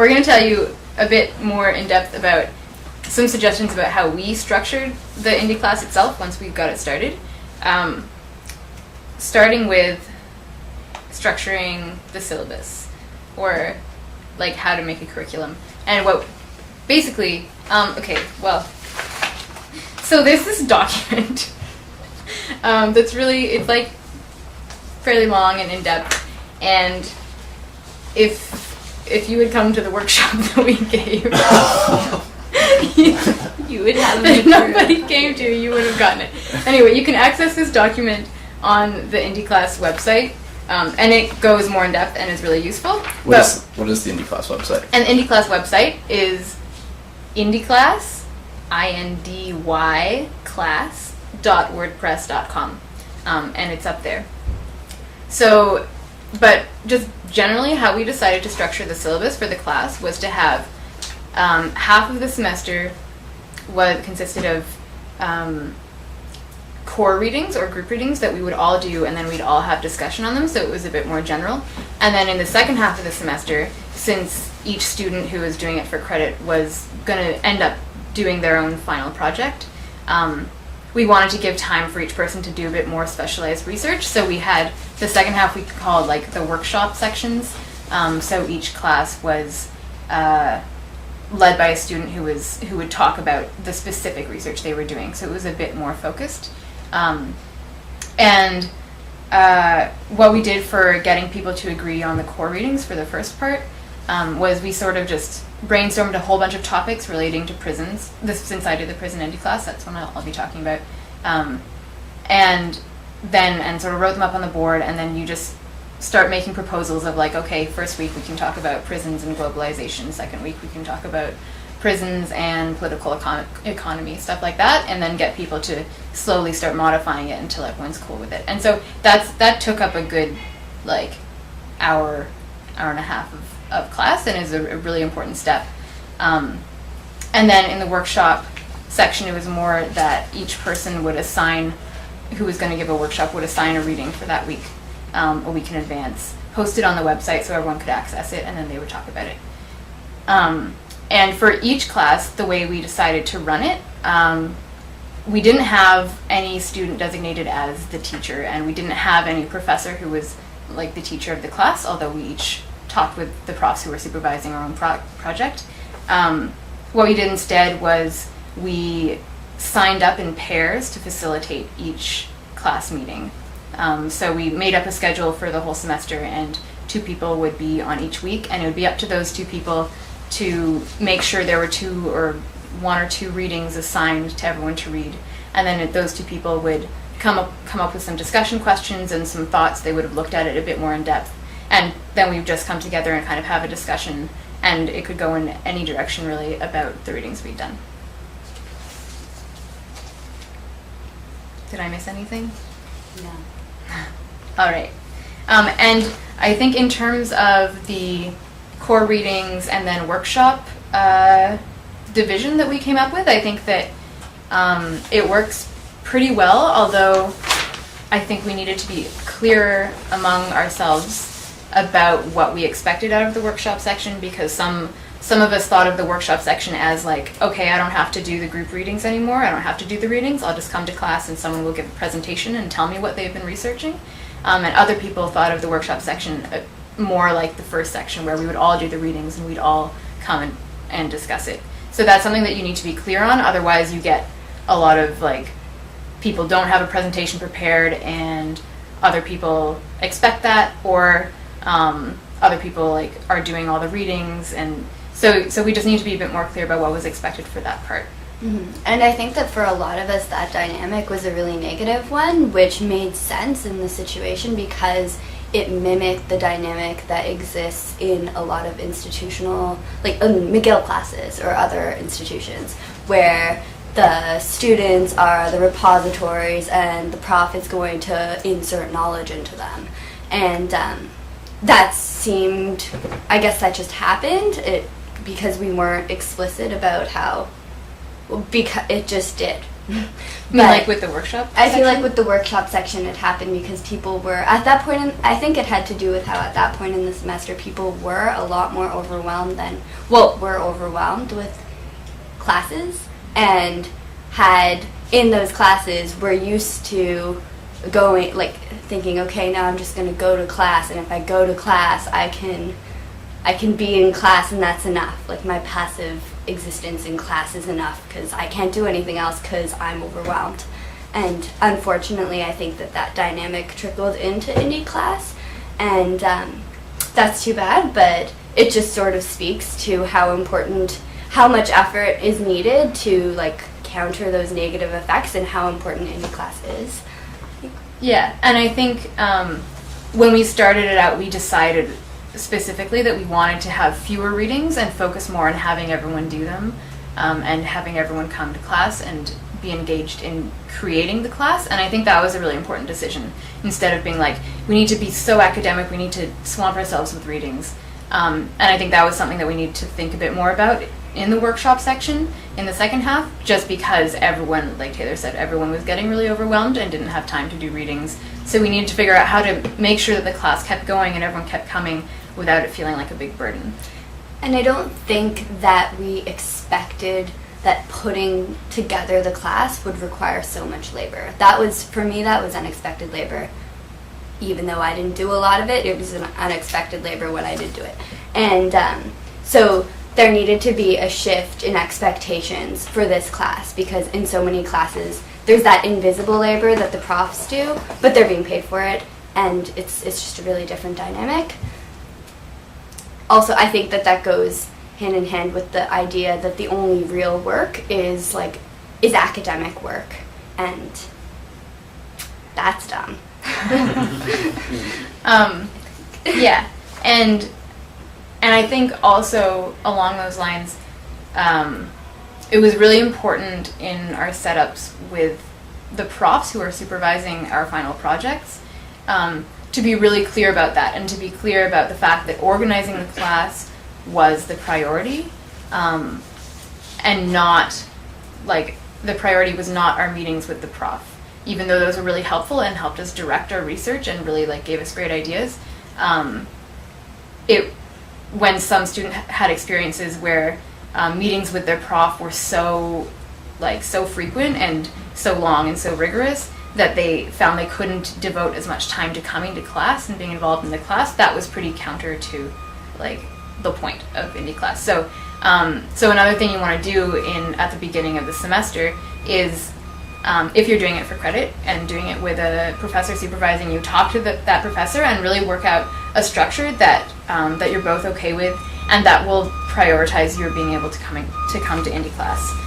we're going to tell you a bit more in depth about some suggestions about how we structured the Indyclass itself once we got it started. Starting with structuring the syllabus, or like how to make a curriculum. And what basically, so there's this document that's really, it's like fairly long and in-depth, and if you had come to the workshop that we gave, you would have that nobody came to, you would have gotten it. Anyway, you can access this document on the Indyclass website, and it goes more in depth and is really useful. What is the Indyclass website? And the Indyclass website is Indyclass, INDY class.wordpress.com, and it's up there. So, but just generally how we decided to structure the syllabus for the class was to have half of the semester consisted of core readings or group readings that we would all do, and then we'd all have discussion on them, so it was a bit more general. And then in the second half of the semester, since each student who was doing it for credit was going to end up doing their own final project, we wanted to give time for each person to do a bit more specialized research, so we had the second half we called like the workshop sections. So each class was led by a student who would talk about the specific research they were doing, so it was a bit more focused. And what we did for getting people to agree on the core readings for the first part was we sort of just brainstormed a whole bunch of topics relating to prisons. Since I did the prison Indyclass, that's what I'll be talking about. And sort of wrote them up on the board, and then you just start making proposals of like, okay, first week we can talk about prisons and globalization, second week we can talk about prisons and political economy, stuff like that, and then get people to slowly start modifying it until everyone's cool with it. And so that took up a good like hour and a half of class, and is a really important step. And then in the workshop section, it was more that each person would assign, who was going to give a workshop, would assign a reading for that week, a week in advance, post it on the website so everyone could access it, and then they would talk about it. And for each class, the way we decided to run it, we didn't have any student designated as the teacher, and we didn't have any professor who was like the teacher of the class, although we each talked with the profs who were supervising our own project. What we did instead was we signed up in pairs to facilitate each class meeting. So we made up a schedule for the whole semester, and 2 people would be on each week, and it would be up to those 2 people to make sure there were 1 or 2 readings assigned to everyone to read. And then those 2 people would come up with some discussion questions and some thoughts. They would have looked at it a bit more in depth. And then we would just come together and kind of have a discussion, and it could go in any direction really about the readings we'd done. Did I miss anything? No. All right. And I think in terms of the core readings and then workshop division that we came up with, I think that it works pretty well, although I think we needed to be clearer among ourselves about what we expected out of the workshop section, because some of us thought of the workshop section as like, okay, I don't have to do the group readings anymore, I don't have to do the readings, I'll just come to class and someone will give a presentation and tell me what they've been researching. And other people thought of the workshop section more like the first section, where we would all do the readings and we'd all come and discuss it. So that's something that you need to be clear on, otherwise you get a lot of like, people don't have a presentation prepared and other people expect that, or other people like are doing all the readings, and so we just need to be a bit more clear about what was expected for that part. Mm-hmm. And I think that for a lot of us that dynamic was a really negative one, which made sense in the situation because it mimicked the dynamic that exists in a lot of institutional, like McGill classes or other institutions, where the students are the repositories and the prof is going to insert knowledge into them. And that seemed, I guess that just happened because we weren't explicit about how, because it just did. I mean, But like with the workshop I feel like section? with the workshop section it happened because people were, at that point, I think it had to do with how at that point in the semester people were a lot more overwhelmed were overwhelmed with classes, and had, in those classes, were used to going, like, thinking, okay, now I'm just going to go to class, and if I go to class, I can be in class and that's enough. Like, my passive existence in class is enough because I can't do anything else because I'm overwhelmed. And unfortunately, I think that dynamic trickled into Indyclass, and that's too bad, but it just sort of speaks to how much effort is needed to, like, counter those negative effects and how important Indyclass is. Yeah, and I think when we started it out, we decided specifically that we wanted to have fewer readings and focus more on having everyone do them, and having everyone come to class and be engaged in creating the class. And I think that was a really important decision, instead of being like, we need to be so academic, we need to swamp ourselves with readings. And I think that was something that we need to think a bit more about in the workshop section in the second half, just because everyone, like Taylor said, everyone was getting really overwhelmed and didn't have time to do readings. So we needed to figure out how to make sure that the class kept going and everyone kept coming without it feeling like a big burden. And I don't think that we expected that putting together the class would require so much labor. That was, for me, that was unexpected labor. Even though I didn't do a lot of it, it was an unexpected labor when I did do it. And so there needed to be a shift in expectations for this class, because in so many classes, there's that invisible labor that the profs do, but they're being paid for it, and it's just a really different dynamic. Also, I think that goes hand in hand with the idea that the only real work is academic work, and that's dumb. Yeah, and I think also along those lines, it was really important in our setups with the profs who are supervising our final projects, to be really clear about that, and to be clear about the fact that organizing the class was the priority, and not, like, the priority was not our meetings with the prof. Even though those were really helpful and helped us direct our research and really, like, gave us great ideas, when some student had experiences where meetings with their prof were so frequent and so long and so rigorous that they found they couldn't devote as much time to coming to class and being involved in the class, that was pretty counter to, like, the point of Indyclass. So another thing you want to do at the beginning of the semester is, if you're doing it for credit and doing it with a professor supervising you, talk to that professor and really work out a structure that you're both okay with, and that will prioritize your being able to come to Indyclass.